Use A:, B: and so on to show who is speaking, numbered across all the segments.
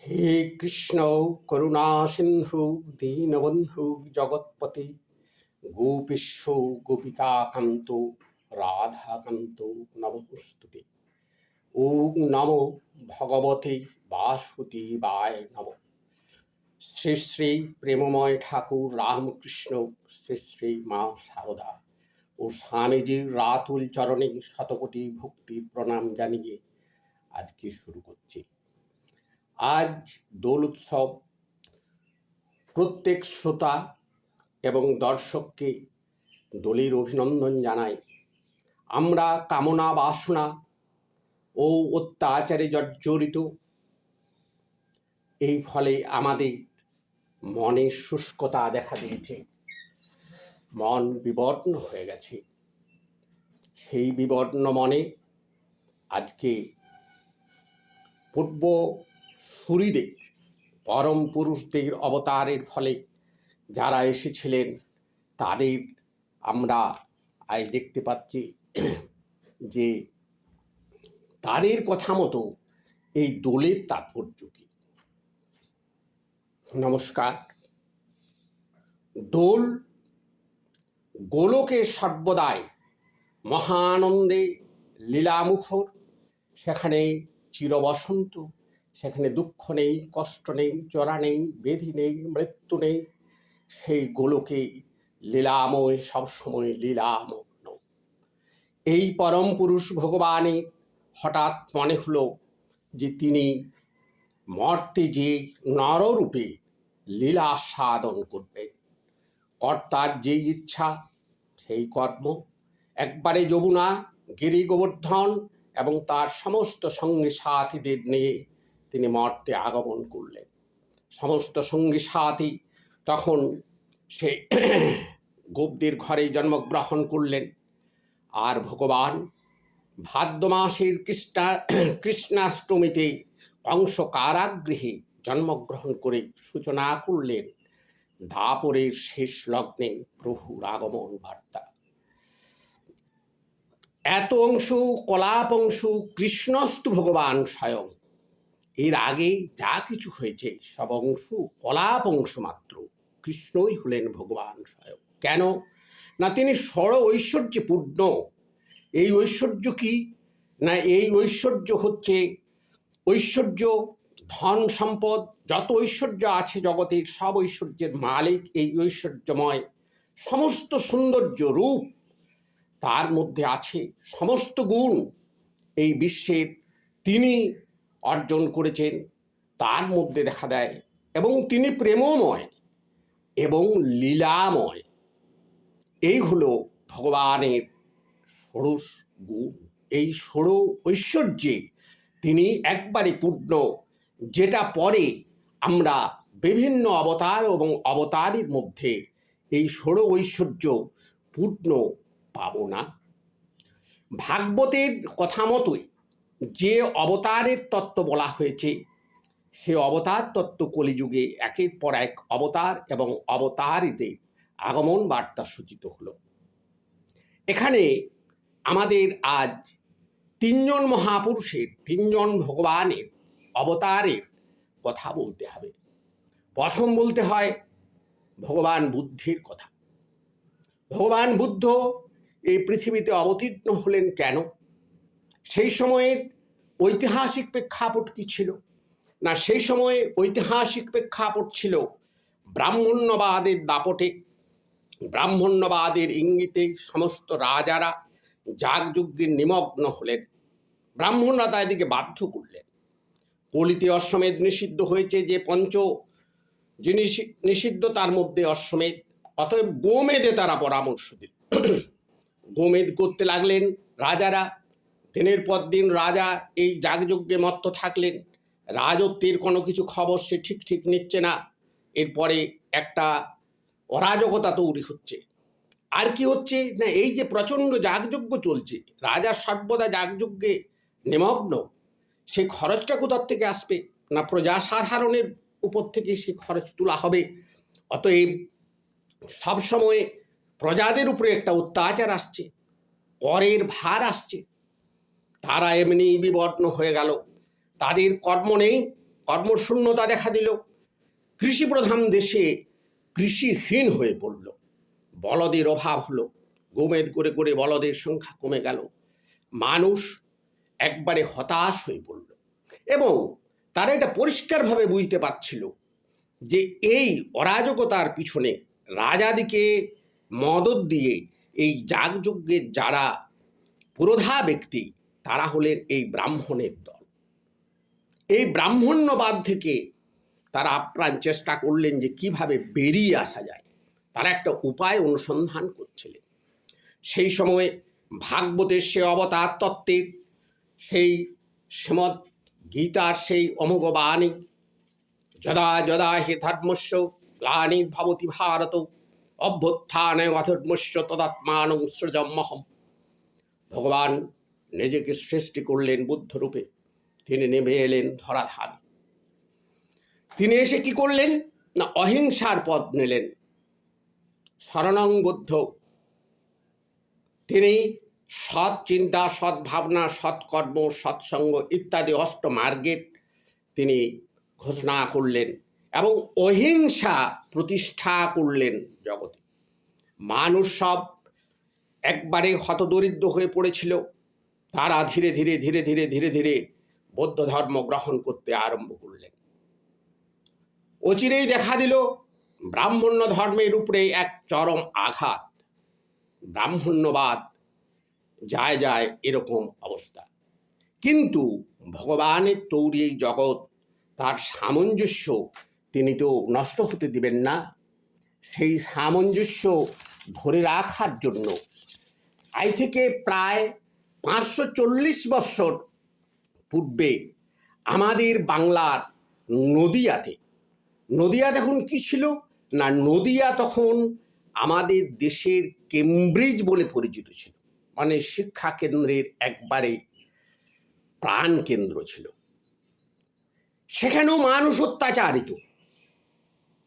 A: হে কৃষ্ণ করুণা সিন্ধু দীনবন্ধু জগৎপতি গোপীশ গোপিকাকান্ত রাধাকান্ত নমস্তুতে। ওম নমো ভগবতে বাসুদেবায় নমঃ। শ্রী শ্রী প্রেমময় ঠাকুর রামকৃষ্ণ, শ্রী শ্রী মা শারদা ও স্বামীজির রাতুল চরণে শতকোটি ভক্তির প্রণাম জানিয়ে আজকে শুরু করছি। আজ দোল উৎসব। প্রত্যেক শ্রোতা এবং দর্শককে দোলের অভিনন্দন জানাই। আমরা কামনা বাসনা ও অত্যাচারে জর্জরিত, এই ফলে আমাদের মনে শুষ্কতা দেখা দিয়েছে, মন বিবর্ণ হয়ে গেছে। সেই বিবর্ণ মনে আজকে পূর্ব সূরিদের পরম পুরুষদের অবতারের ফলে যারা এসেছিলেন তাদের আমরা আজ দেখতে পাচ্ছি যে তাদের কথা মতো এই দোলের তাৎপর্য কি। নমস্কার। দোল গোলকে সর্বদাই মহানন্দে লীলামুখর। সেখানে চিরবসন্ত, সেখানে দুঃখ নেই, কষ্ট নেই, জরা নেই, ব্যাধি নেই, মৃত্যু নেই। সেই গোলকে লীলাময়, সবসময় লীলামগ্ন। এই পরম পুরুষ ভগবানের হঠাৎ মনে হলো যে তিনি মর্তে যে নররূপে লীলা সাধন করবেন। কর্তার যে ইচ্ছা সেই কর্ম। একবারে যমুনা, গিরি গোবর্ধন এবং তার সমস্ত সঙ্গী সাথীদের নিয়ে তিনি মর্তে আগমন করলেন। সমস্ত সঙ্গী সাথী তখন সেই গোপদের ঘরে জন্মগ্রহণ করলেন। আর ভগবান ভাদ্র মাসের কৃষ্ণাষ্টমীতে কংস কারাগৃহে জন্মগ্রহণ করে সূচনা করলেন দাপরের শেষ লগ্নে প্রভুর আগমন বার্তা। এত অংশ কলাপ অংশ কৃষ্ণস্তু ভগবান স্বয়ং। এর আগে যা কিছু হয়েছে সব অংশ কলাপ অংশ মাত্র। কৃষ্ণই হলেন ভগবান স্বয়ং। কেন না, তিনি ষড় ঐশ্বর্যে পূর্ণ। এই ঐশ্বর্য কি না, এই ঐশ্বর্য হচ্ছে ঐশ্বর্য, ধন সম্পদ, যত ঐশ্বর্য আছে জগতের সব ঐশ্বর্যের মালিক এই ঐশ্বর্যময়। সমস্ত সৌন্দর্য রূপ তার মধ্যে আছে, সমস্ত গুণ এই বিশ্বের তিনি অর্জন করেছেন, তার মধ্যে দেখা দেয়। এবং তিনি প্রেমময় এবং লীলাময়। এই হলো ভগবানের ষোড়শ গুণ। এই ষোড় ঐশ্বর্যে তিনি একবারে পূর্ণ, যেটা পরে আমরা বিভিন্ন অবতার এবং অবতারের মধ্যে এই ষোড় ঐশ্বর্য পূর্ণ পাব না। ভাগবতের কথা মতোই যে অবতারের তত্ত্ব বলা হয়েছে, সে অবতার তত্ত্ব কলিযুগে একের পর এক অবতার এবং অবতারীদের আগমন বার্তা সূচিত হলো। এখানে আমাদের আজ তিনজন মহাপুরুষের, তিনজন ভগবানের অবতারের কথা বলতে হবে। প্রথম বলতে হয় ভগবান বুদ্ধের কথা। ভগবান বুদ্ধ এই পৃথিবীতে অবতীর্ণ হলেন কেন? সেই সময়ের ঐতিহাসিক প্রেক্ষাপট কি ছিল না, সেই সময়ে ঐতিহাসিক প্রেক্ষাপট ছিল ব্রাহ্মণ্যবাদের দাপটে, ব্রাহ্মণ্যবাদের ইঙ্গিতে সমস্ত রাজারা যাগযজ্ঞে নিমগ্ন হলেন। ব্রাহ্মণরা তাদেরকে বাধ্য করলেন। কলিতে অশ্বমেধ নিষিদ্ধ হয়েছে, যে পঞ্চ জিনিস নিষিদ্ধ তার মধ্যে অশ্বমেধ। অতএব গোমেধে তারা পরামর্শ দিল। গোমেধ করতে লাগলেন রাজারা। দিনের পর দিন রাজা এই যাগযজ্ঞে মত্ত থাকলেন। রাজত্বের কোনো কিছু খবর সে ঠিক নিচ্ছে না। এরপরে একটা অরাজকতা তৈরি হচ্ছে। আর কি হচ্ছে না, এই যে প্রচণ্ড যাগযজ্ঞ চলছে, রাজা সর্বদা যাগযজ্ঞে নিমগ্ন, সে খরচটা কোথার থেকে আসবে না, প্রজা সাধারণের উপর থেকে সে খরচ তোলা হবে। অতএব সবসময় প্রজাদের উপরে একটা অত্যাচার আসছে, করের ভার আসছে। তারা এমনি বিবর্ণ হয়ে গেল, তাদের কর্ম নেই, কর্মশূন্যতা দেখা দিল, কৃষিপ্রধান দেশে কৃষিহীন হয়ে পড়ল, বলদের অভাব হলো, গোমেদ করে করে বলদের সংখ্যা কমে গেল, মানুষ একবারে হতাশ হয়ে পড়ল। এবং তারা এটা পরিষ্কারভাবে বুঝতে পারছিল যে এই অরাজকতার পিছনে রাজাদিকে মদত দিয়ে এই যাগযজ্ঞের যারা পুরোধা ব্যক্তি, তারা হলেন এই ব্রাহ্মণের দল। এই ব্রাহ্মণ্যবাদ থেকে তারা আপ্রাণ চেষ্টা করলেন যে কিভাবে বেরিয়ে আসা যায়। তারা একটা উপায় অনুসন্ধান করছিলেন। সেই সময়ে ভাগবতের সে অবতার তত্ত্বের সেই শ্রীমদ্ গীতার সেই অমোঘ বাণী, যদা যদা হি ধর্মস্য গ্লানির্ভবতি ভারত অভ্যুত্থানে অধর্মস্য তদাত্মানং সৃজম্যহম। ভগবান নিজেকে সৃষ্টি করলেন বুদ্ধরূপে, তিনি নেমে এলেন ধরাধামে। তিনি এসে কি করলেন না, অহিংসার পথ নিলেন। শরণং বুদ্ধ, তিনি সৎ চিন্তা, সৎ ভাবনা, সৎকর্ম, সৎসঙ্গ ইত্যাদি অষ্টমার্গের তিনি ঘোষণা করলেন এবং অহিংসা প্রতিষ্ঠা করলেন জগতে। মানুষ সব একবারে হতদরিদ্র হয়ে পড়েছিল, তারা ধীরে ধীরে ধীরে ধীরে ধীরে ধীরে বৌদ্ধ ধর্ম গ্রহণ করতে আরম্ভ করলেন। অচিরেই দেখা দিল ব্রাহ্মণ্য ধর্মের উপরে এক চরম আঘাত। ব্রাহ্মণ্যবাদ যায় যায় এরকম অবস্থা। কিন্তু ভগবানের তৈরি এই জগৎ, তার সামঞ্জস্য তিনি তো নষ্ট হতে দিবেন না। সেই সামঞ্জস্য ধরে রাখার জন্য আজ থেকে প্রায় 540 বৎসর পূর্বে আমাদের বাংলার নদিয়াতে, নদিয়া তখন কি ছিল না, নদিয়া তখন আমাদের দেশের কেমব্রিজ বলে পরিচিত ছিল, মানে শিক্ষা কেন্দ্রের একবারে প্রাণ কেন্দ্র ছিল। সেখানেও মানুষ অত্যাচারিত,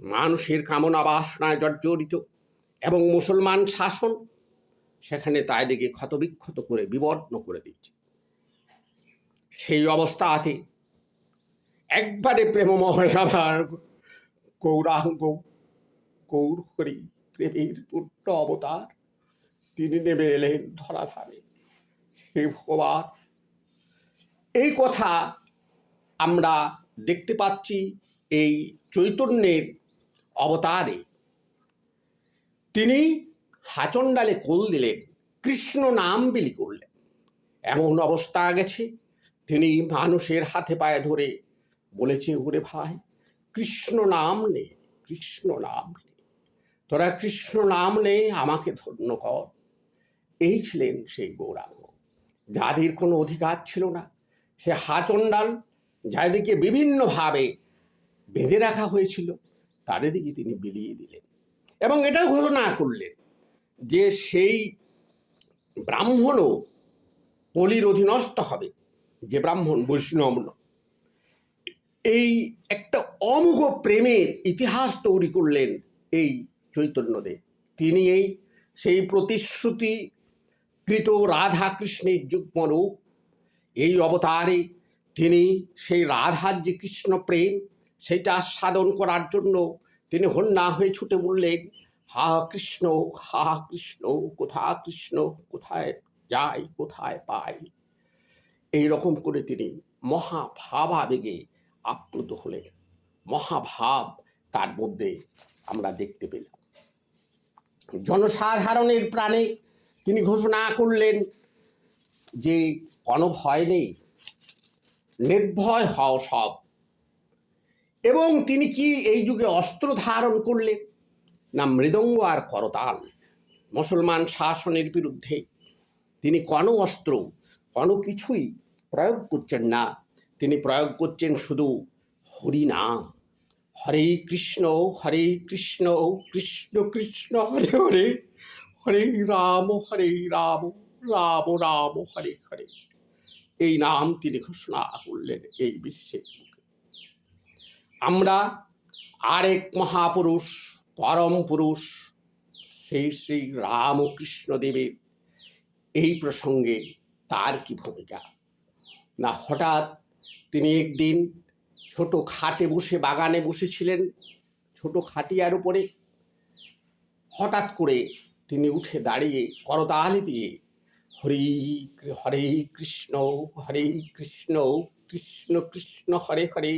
A: মানুষের কামনা বাসনায় জর্জরিত, এবং মুসলমান শাসন সেখানে তাদেরকে ক্ষতবিক্ষত করে বিবর্ণ করে দিচ্ছে। সেই অবস্থাতে একবারে প্রেমময় আমার গৌরাঙ্গ গৌর হরি প্রেমের পূর্ণ অবতার তিনি নেমে এলেন ধরাধামে। হে ভগবান, এই কথা আমরা দেখতে পাচ্ছি এই চৈতন্যের অবতারে। তিনি হাচণ্ডালে কোল দিলেন, কৃষ্ণ নাম বিলি করলেন। এমন অবস্থা গেছে তিনি মানুষের হাতে পায়ে ধরে বলেছে, ওরে ভাই কৃষ্ণ নাম নে, কৃষ্ণ নাম নে, তোরা কৃষ্ণ নাম নে, আমাকে ধন্য কর। এই ছিলেন সেই গৌরাঙ্গ, যাদের কোনো অধিকার ছিল না। সে হাচণ্ডাল যাদেরকে বিভিন্নভাবে বেঁধে রাখা হয়েছিল, তাদেরকে তিনি বিলিয়ে দিলেন এবং এটা ঘোষণা করলেন যে সেই ব্রাহ্মণও বলির অধীনস্থ হবে, যে ব্রাহ্মণ বৈষ্ণব নয়। এই একটা অমোঘ প্রেমের ইতিহাস তৈরি করলেন এই চৈতন্যদেব। তিনি এই সেই প্রতিশ্রুতিকৃত রাধা কৃষ্ণের যুগ্মরূপ। এই অবতারে তিনি সেই রাধার যে কৃষ্ণ প্রেম, সেটা সাধন করার জন্য তিনি হন্যা হয়ে ছুটে বললেন, হা কৃষ্ণ, হা কৃষ্ণ, কোথা কৃষ্ণ, কোথায় যাই, কোথায় পাই। এইরকম করে তিনি মহাভাবাবেগে আপ্লুত হলেন। মহাভাব তার মধ্যে আমরা দেখতে পেলাম। জনসাধারণের প্রাণে তিনি ঘোষণা করলেন যে কোনো ভয় নেই, নির্ভয় হও সব। এবং তিনি কি এই যুগে অস্ত্র ধারণ করলেন না, মৃদঙ্গ আর করতাল। মুসলমান শাসনের বিরুদ্ধে তিনি কোনো অস্ত্র, কোনো কিছুই প্রয়োগ করছেন না। তিনি প্রয়োগ করছেন শুধু হরিনাম। হরে কৃষ্ণ কৃষ্ণ কৃষ্ণ হরে হরে, হরে রাম রাম রাম হরে হরে। এই নাম তিনি ঘোষণা করলেন এই বিশ্বের বুকে। আমরা আরেক মহাপুরুষ, পরম পুরুষ সেই শ্রী রামকৃষ্ণ দেবের এই প্রসঙ্গে তার কি ভূমিকা না, হঠাৎ তিনি একদিন ছোট খাটে বসে বাগানে বসেছিলেন, ছোট খাটিয়ার উপরে। হঠাৎ করে তিনি উঠে দাঁড়িয়ে করতালি দিয়ে হরি হরে কৃষ্ণ হরে কৃষ্ণ কৃষ্ণ কৃষ্ণ হরে হরে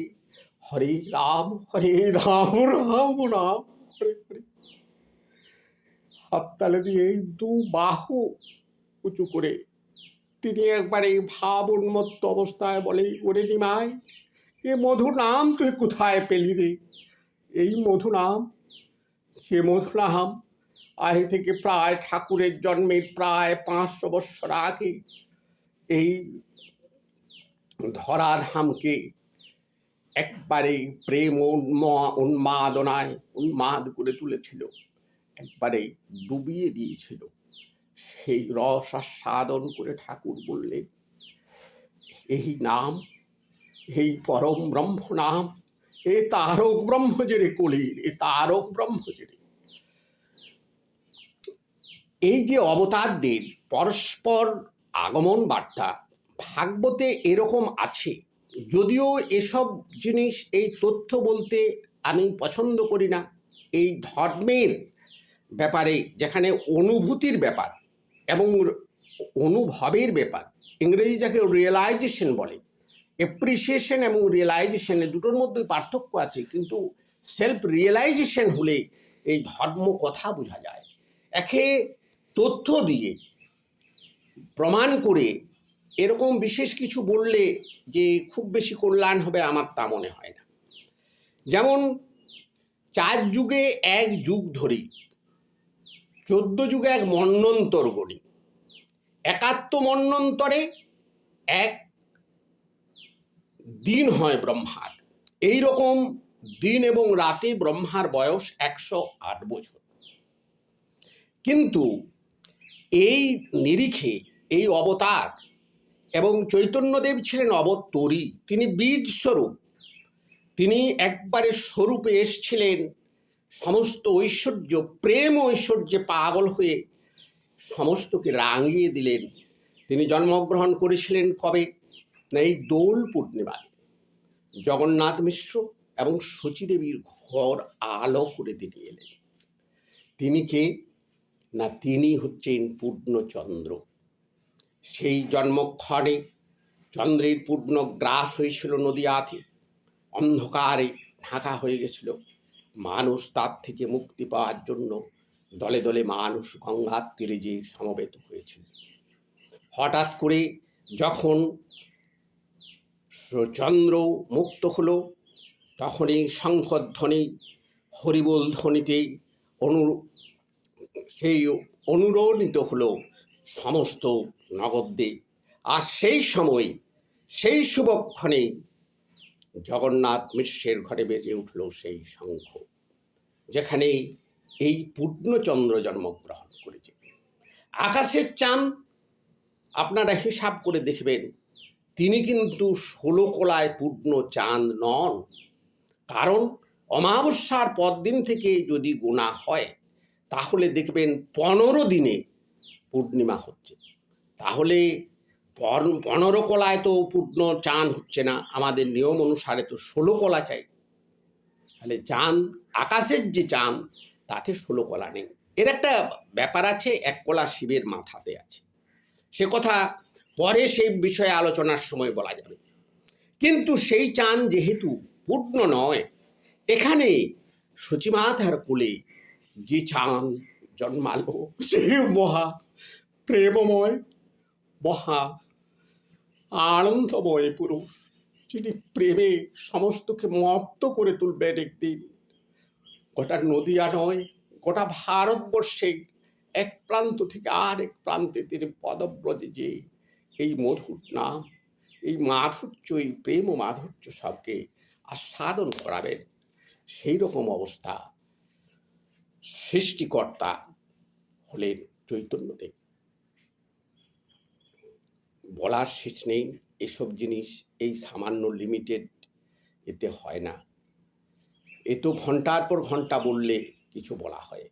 A: হরে রাম রাম রাম হরে হরে হাততালি দিয়ে দু বাহু উঁচু করে তিনি একবারে ভাব উন্মত্ত অবস্থায় বলে, ওরে নিমাই, এ মধু নাম তুই কোথায় পেলি রে? এই মধু নাম, সে মধু নাম আজ থেকে প্রায় ঠাকুরের জন্মের প্রায় 500 বৎসর আগে এই ধরাধামকে একবারে প্রেম উন্মাদনায় উন্মাদ করে তুলেছিল, একবারে ডুবিয়ে দিয়েছিল। সেই রস আস্বাদন করে ঠাকুর বললেন, এই নাম, এই পরম ব্রহ্ম নাম, এ তারক ব্রহ্ম জেরে কলির, এ তারক ব্রহ্ম জেরে। এই যে অবতারদের পরস্পর আগমন বার্তা ভাগবতে এরকম আছে, যদিও এসব জিনিস, এই তথ্য বলতে আমি পছন্দ করি না। এই ধর্মের ব্যাপারে যেখানে অনুভূতির ব্যাপার এবং অনুভবের ব্যাপার, ইংরেজি যাকে রিয়েলাইজেশন বলে, অ্যাপ্রিসিয়েশন এবং রিয়েলাইজেশন দুটোর মধ্যে পার্থক্য আছে, কিন্তু সেলফ রিয়েলাইজেশন হলে এই ধর্ম কথা বোঝা যায়। একে তথ্য দিয়ে প্রমাণ করে এরকম বিশেষ কিছু বললে যে খুব বেশি কল্যাণ হবে আমার তা মনে হয় না। যেমন 4 যুগে এক যুগ ধরি, 14 যুগে এক মন্বন্তর গণি, 71 মন্বন্তরে এক দিন হয় ব্রহ্মার। এই রকম দিন এবং রাতে ব্রহ্মার বয়স 108 বছর। কিন্তু এই নিরিখে এই অবতার এবং চৈতন্যদেব ছিলেন অবতরী, তিনি বীজ স্বরূপ, তিনি একবারে স্বরূপে এসছিলেন সমস্ত ঐশ্বর্য, প্রেম ঐশ্বর্যে পাগল হয়ে সমস্তকে রাঙিয়ে দিলেন। তিনি জন্মগ্রহণ করেছিলেন কবে না? এই দোল পূর্ণিমায়। জগন্নাথ মিশ্র এবং শচীদেবীর ঘর আলো করে দিয়ে এলেন। তিনি কে না? তিনি হচ্ছেন পূর্ণচন্দ্র। সেই জন্মক্ষণে চন্দ্রের পূর্ণ গ্রাস হয়েছিল নদীয়াতে, অন্ধকারে ঢাকা হয়ে গেছিল। মানুষ তার থেকে মুক্তি পাওয়ার জন্য দলে দলে মানুষ গঙ্গার তীরে যে সমবেত হয়েছিল। হঠাৎ করে যখন চন্দ্র মুক্ত হলো, তখনই শঙ্খধ্বনি হরিবোল ধ্বনিতে সেই অনুরণিত হলো সমস্ত নগরদ্বীপ। আর সেই সময়, সেই শুভক্ষণে জগন্নাথ মিশ্রের ঘরে বেজে উঠল সেই শঙ্খ, যেখানে এই পূর্ণচন্দ্র জন্মগ্রহণ করেছে। আকাশের চাঁদ আপনারা হিসাব করে দেখবেন, তিনি কিন্তু 16 কলায় পূর্ণ চাঁদ নন। কারণ অমাবস্যার পরদিন থেকে যদি গোনা হয়, তাহলে দেখবেন 15 দিনে পূর্ণিমা হচ্ছে। তাহলে 15 কলায় তো পূর্ণ চাঁদ হচ্ছে না, আমাদের নিয়ম অনুসারে তো 16 কলা চাই। তাহলে চাঁদ, আকাশের যে চাঁদ, তাতে 16 কলা নেই। এর একটা ব্যাপার আছে, 1 কলা শিবের মাথাতে আছে, সে কথা পরে সেই বিষয়ে আলোচনার সময় বলা যাবে। কিন্তু সেই চাঁদ যেহেতু পূর্ণ নয়, এখানে সচিমাতার কোলে যে চাঁদ জন্মালো, সে মহা প্রেমময়, মহা আনন্দময় পুরুষ, যিনি প্রেমে সমস্তকে মত্ত করে তুলবেন একদিন। গোটা নদিয়া নয়, গোটা ভারতবর্ষে এক প্রান্ত থেকে আর এক প্রান্তে তিনি পদব্রজে যে এই মধুর নাম, এই মাধুর্য, এই প্রেম ও মাধুর্য সবকে আস্বাদন করাবেন। সেই রকম অবস্থা সৃষ্টিকর্তা হলেন চৈতন্যদেব। বলার শেষ নেই। এসব জিনিস এই সামান্য লিমিটেড এতে হয় না। এ তো ঘন্টার পর ঘন্টা বললে কিছু বলা হয়।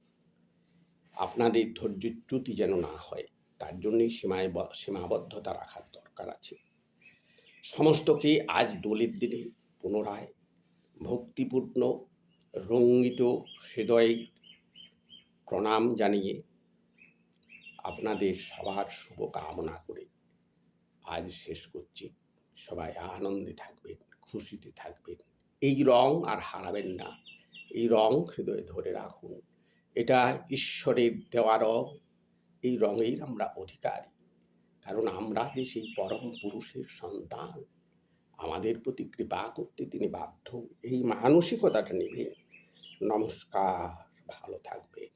A: আপনাদের ধৈর্যচ্যুতি যেন না হয়, তার জন্যই সীমাবদ্ধতা রাখার দরকার আছে। সমস্তকে আজ দোলের দিনে পুনরায় ভক্তিপূর্ণ রঙ্গিত হৃদয়ে প্রণাম জানিয়ে আপনাদের সবার শুভ কামনা করে আজ শেষ করছি। সবাই আনন্দে থাকবেন, খুশিতে থাকবেন। এই রং আর হারাবেন না, এই রং হৃদয়ে ধরে রাখুন। এটা ঈশ্বরের দেওয়া রং, এই রঙের আমরা অধিকারী, কারণ আমরা যে সেই পরম পুরুষের সন্তান, আমাদের প্রতি কৃপা করতে তিনি বাধ্য। এই মানসিকতাটা নেবেন। নমস্কার, ভালো থাকবেন।